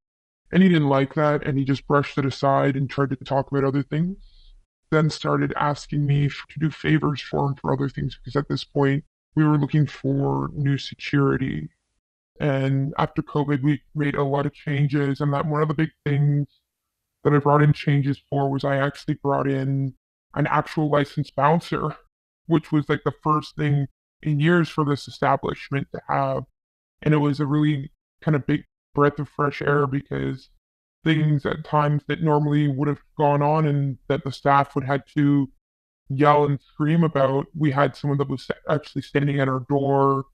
And he didn't like that, and he just brushed it aside and tried to talk about other things. Then started asking me to do favors for him for other things, because at this point, we were looking for new security. And after COVID, we made a lot of changes, and that one of the big things that I brought in changes for was I actually brought in an actual licensed bouncer, which was like the first thing in years for this establishment to have. And it was a really kind of big breath of fresh air because things at times that normally would have gone on and that the staff would have to yell and scream about, we had someone that was actually standing at our door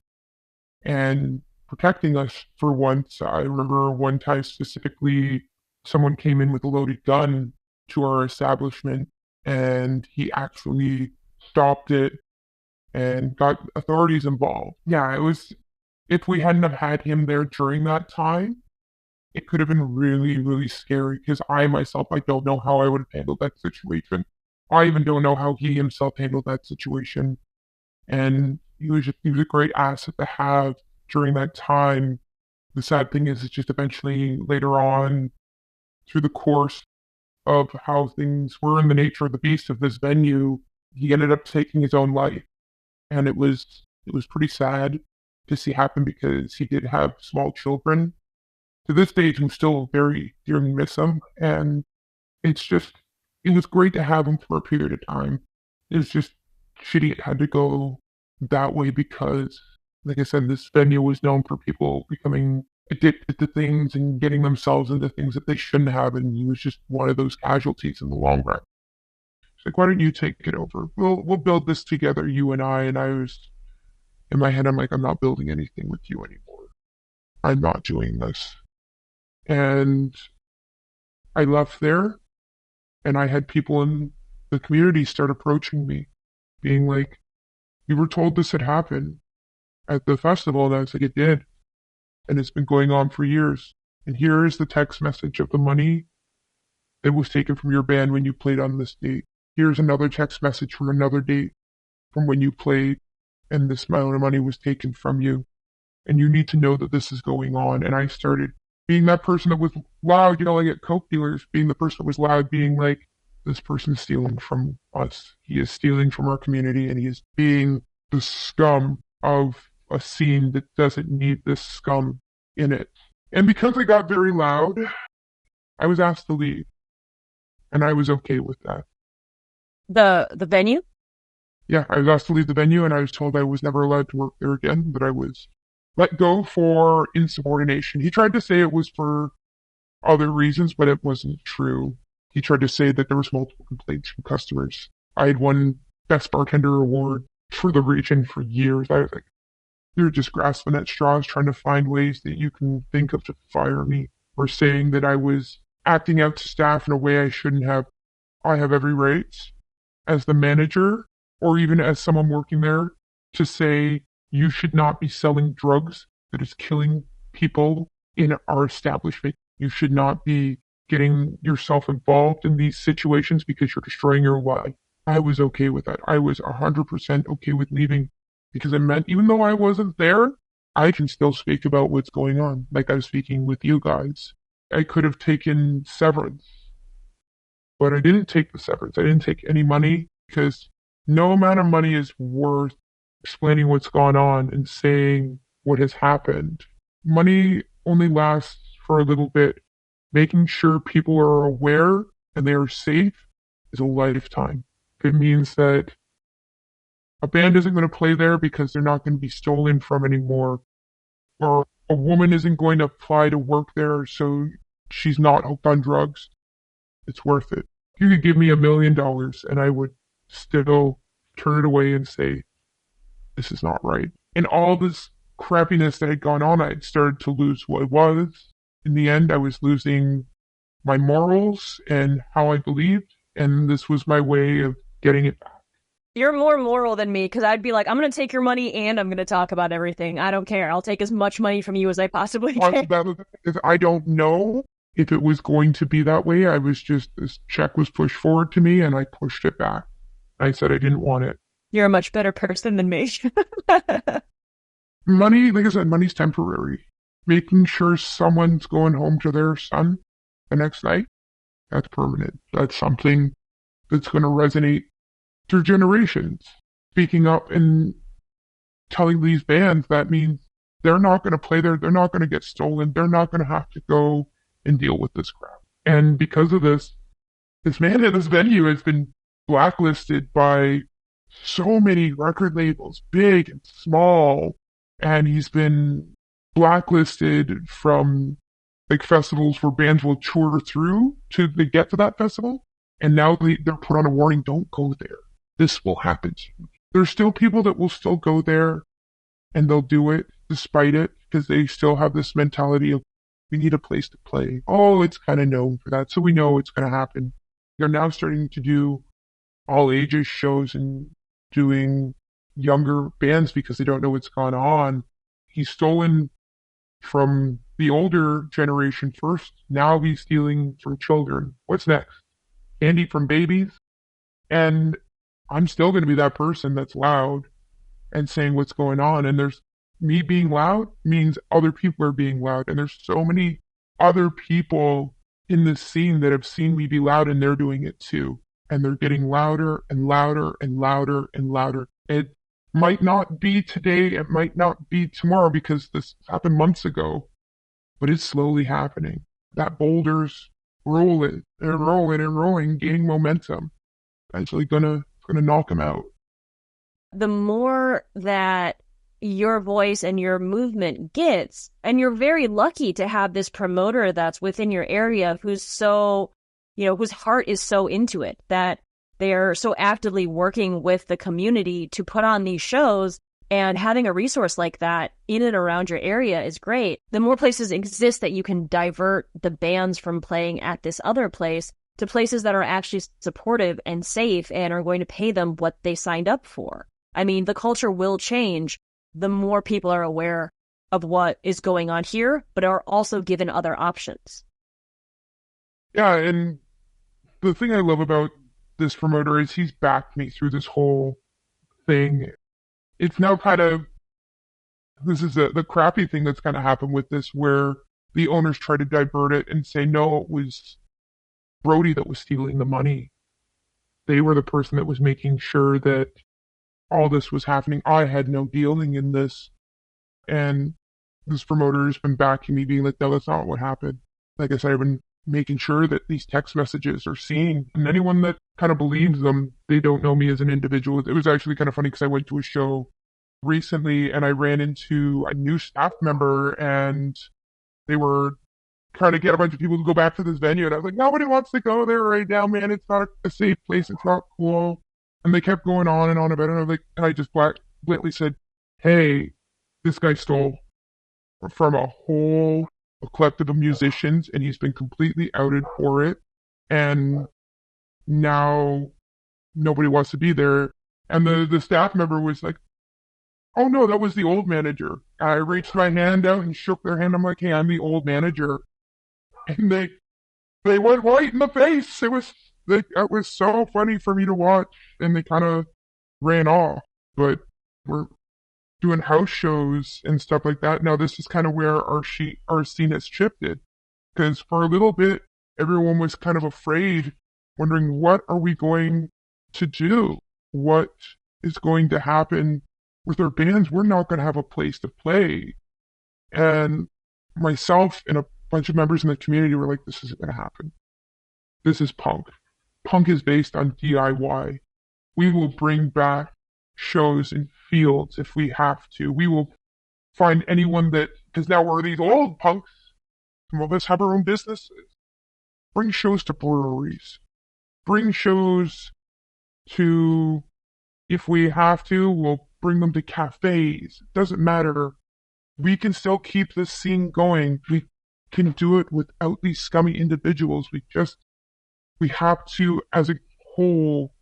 and protecting us for once. I remember one time specifically, someone came in with a loaded gun to our establishment and he actually stopped it and got authorities involved. Yeah, it was, if we hadn't have had him there during that time, it could have been really, really scary because I myself, I don't know how I would have handled that situation. I even don't know how he himself handled that situation. And he was a great asset to have during that time. The sad thing is, it's just eventually later on through the course of how things were in the nature of the beast of this venue, he ended up taking his own life. And it was pretty sad to see happen because he did have small children. To this day, I can still very dearly miss him. And it's just, it was great to have him for a period of time. It's just shitty it had to go that way because, like I said, this venue was known for people becoming addicted to things and getting themselves into things that they shouldn't have. And he was just one of those casualties in the long run. It's like, why don't you take it over? We'll build this together, you and I. And I was, in my head, I'm like, I'm not building anything with you anymore. I'm not doing this. And I left there, and I had people in the community start approaching me, being like, you were told this had happened at the festival. And I was like, it did. And it's been going on for years. And here is the text message of the money that was taken from your band when you played on this date. Here's another text message from another date from when you played, and this amount of money was taken from you. And you need to know that this is going on. And I started being that person that was loud, yelling at coke dealers, being the person that was loud, being like, this person is stealing from us. He is stealing from our community, and he is being the scum of a scene that doesn't need this scum in it. And because I got very loud, I was asked to leave. And I was okay with that. The venue? Yeah, I was asked to leave the venue, and I was told I was never allowed to work there again, that I was let go for insubordination. He tried to say it was for other reasons, but it wasn't true. He tried to say that there was multiple complaints from customers. I had won Best Bartender Award for the region for years. I was like, you're just grasping at straws, trying to find ways that you can think of to fire me, or saying that I was acting out to staff in a way I shouldn't have. I have every right as the manager, or even as someone working there, to say you should not be selling drugs that is killing people in our establishment. You should not be getting yourself involved in these situations because you're destroying your life. I was okay with that. I was 100% okay with leaving because it meant, even though I wasn't there, I can still speak about what's going on, like I was speaking with you guys. I could have taken severance, but I didn't take the severance. I didn't take any money because no amount of money is worth explaining what's gone on and saying what has happened. Money only lasts for a little bit. Making sure people are aware and they are safe is a lifetime. It means that a band isn't going to play there because they're not going to be stolen from anymore, or a woman isn't going to apply to work there so she's not hooked on drugs. It's worth it. You could give me $1 million and I would still turn it away and say, this is not right. And all this crappiness that had gone on, I had started to lose who I was. In the end, I was losing my morals and how I believed, and this was my way of getting it back. You're more moral than me, because I'd be like, I'm going to take your money and I'm going to talk about everything. I don't care. I'll take as much money from you as I possibly can. I don't know if it was going to be that way. This check was pushed forward to me, and I pushed it back. I said I didn't want it. You're a much better person than me. Money, like I said, money's temporary. Making sure someone's going home to their son the next night, that's permanent. That's something that's going to resonate through generations. Speaking up and telling these bands, that means they're not going to play there. They're not going to get stolen. They're not going to have to go and deal with this crap. And because of this man at this venue has been blacklisted by so many record labels, big and small, and he's been blacklisted from like festivals where bands will tour through to get to that festival. And now they're put on a warning, don't go there. This will happen to you. There's still people that will still go there and they'll do it despite it because they still have this mentality of we need a place to play. Oh, it's kind of known for that, so we know it's going to happen. They're now starting to do all ages shows and doing younger bands because they don't know what's gone on. He's stolen from the older generation first. Now he's stealing from children. What's next? Candy from babies? And I'm still going to be that person that's loud and saying what's going on. And there's me being loud means other people are being loud. And there's so many other people in this scene that have seen me be loud and they're doing it too. And they're getting louder and louder and louder and louder. It might not be today. It might not be tomorrow because this happened months ago, but it's slowly happening. That boulder's rolling and rolling and rolling, gaining momentum. Eventually gonna knock him out. The more that your voice and your movement gets, and you're very lucky to have this promoter that's within your area who's so, whose heart is so into it, that they're so actively working with the community to put on these shows, and having a resource like that in and around your area is great. The more places exist that you can divert the bands from playing at this other place to places that are actually supportive and safe and are going to pay them what they signed up for. I mean, the culture will change the more people are aware of what is going on here, but are also given other options. Yeah, and the thing I love about this promoter is he's backed me through this whole thing. It's now this is the crappy thing that's kind of happened with this, where the owners try to divert it and say, no, it was Brody that was stealing the money. They were the person that was making sure that all this was happening. I had no dealing in this. And this promoter has been backing me, being like, no, that's not what happened. Like I said, I've been making sure that these text messages are seen. And anyone that kind of believes them, they don't know me as an individual. It was actually kind of funny because I went to a show recently and I ran into a new staff member and they were trying to get a bunch of people to go back to this venue. And I was like, nobody wants to go there right now, man. It's not a safe place. It's not cool. And they kept going on and on about it. And I was like, and I just blatantly said, hey, this guy stole from a collective of musicians and he's been completely outed for it. And now nobody wants to be there. And the staff member was like, oh no, that was the old manager. I reached my hand out and shook their hand. I'm like, hey, I'm the old manager. And they went white in the face. It was so funny for me to watch, and they kind of ran off. But we're doing house shows and stuff like that. Now this is kind of where our scene has shifted, because for a little bit everyone was kind of afraid, wondering what are we going to do? What is going to happen with our bands? We're not going to have a place to play. And myself and a bunch of members in the community were like, this isn't going to happen. This is punk. Punk is based on DIY. We will bring back shows in fields if we have to. We will find anyone because now we're these old punks. Some of us have our own businesses. Bring shows to breweries. Bring shows to, if we have to, we'll bring them to cafes. It doesn't matter. We can still keep this scene going. We can do it without these scummy individuals. We have to, as a whole,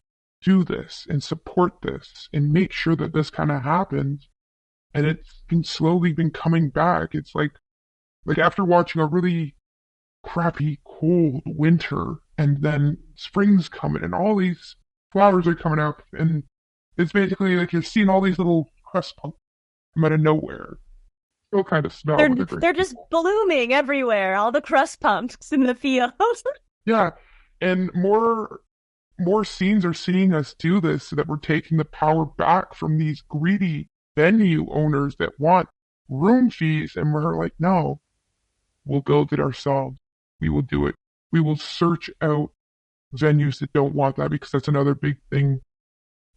do this and support this and make sure that this kind of happens. And it's slowly been coming back. It's like after watching a really crappy, cold winter, and then spring's coming and all these flowers are coming up, and it's basically like you're seeing all these little crust punks come out of nowhere. Still kind of smell. They're just blooming everywhere. All the crust pumps in the field. Yeah, and more scenes are seeing us do this, so that we're taking the power back from these greedy venue owners that want room fees, and we're like, no, we'll build it ourselves. We will do it. We will search out venues that don't want that, because that's another big thing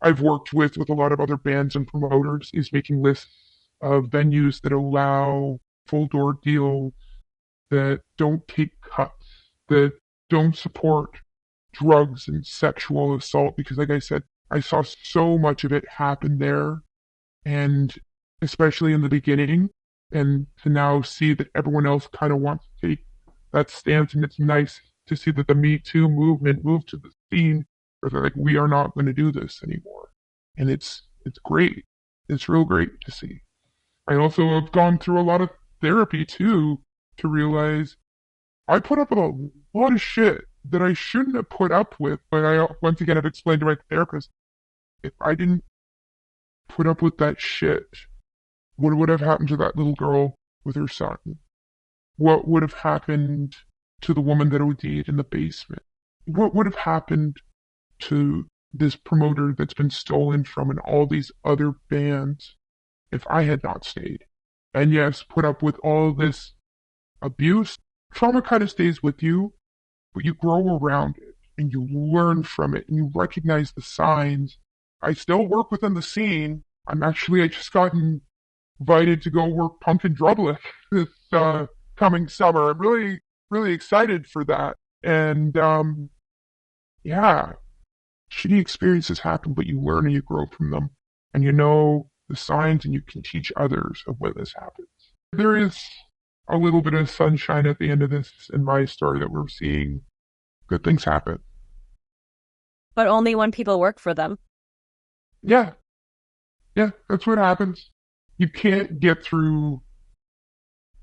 I've worked with a lot of other bands and promoters, is making lists of venues that allow full door deals, that don't take cuts, that don't support drugs and sexual assault, because like I said, I saw so much of it happen there, and especially in the beginning, and to now see that everyone else kind of wants to take that stance, and it's nice to see that the Me Too movement moved to the scene where they're like, we are not going to do this anymore. And it's great. It's real great to see. I also have gone through a lot of therapy too, to realize I put up with a lot of shit that I shouldn't have put up with, but I once again have explained to my therapist, if I didn't put up with that shit, what would have happened to that little girl with her son? What would have happened to the woman that OD'd in the basement? What would have happened to this promoter that's been stolen from and all these other bands if I had not stayed? And yes, put up with all this abuse. Trauma kind of stays with you, but you grow around it and you learn from it and you recognize the signs. I still work within the scene. I just got invited to go work Punk in Drublic this coming summer. I'm really, really excited for that. And yeah, shitty experiences happen, but you learn and you grow from them. And you know the signs and you can teach others of when this happens. There is a little bit of sunshine at the end of this in my story that we're seeing good things happen. But only when people work for them. Yeah. Yeah, that's what happens. You can't get through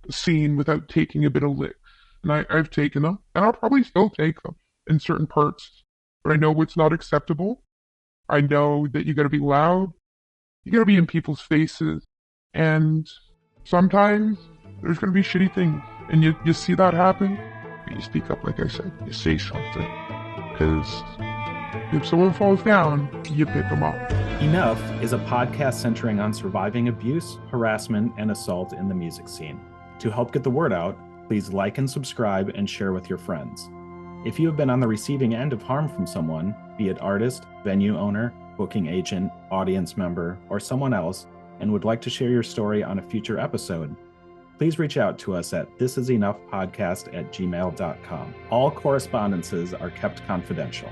the scene without taking a bit of licks. And I've taken them, and I'll probably still take them in certain parts. But I know what's not acceptable. I know that you gotta be loud. You gotta be in people's faces. And sometimes there's gonna be shitty things. And you see that happen, but you speak up, like I said. You say something. Because if someone falls down, you pick them up. Enough is a podcast centering on surviving abuse, harassment, and assault in the music scene. To help get the word out, please like and subscribe and share with your friends. If you have been on the receiving end of harm from someone, be it artist, venue owner, booking agent, audience member, or someone else, and would like to share your story on a future episode, please reach out to us at thisisenoughpodcast@gmail.com. All correspondences are kept confidential.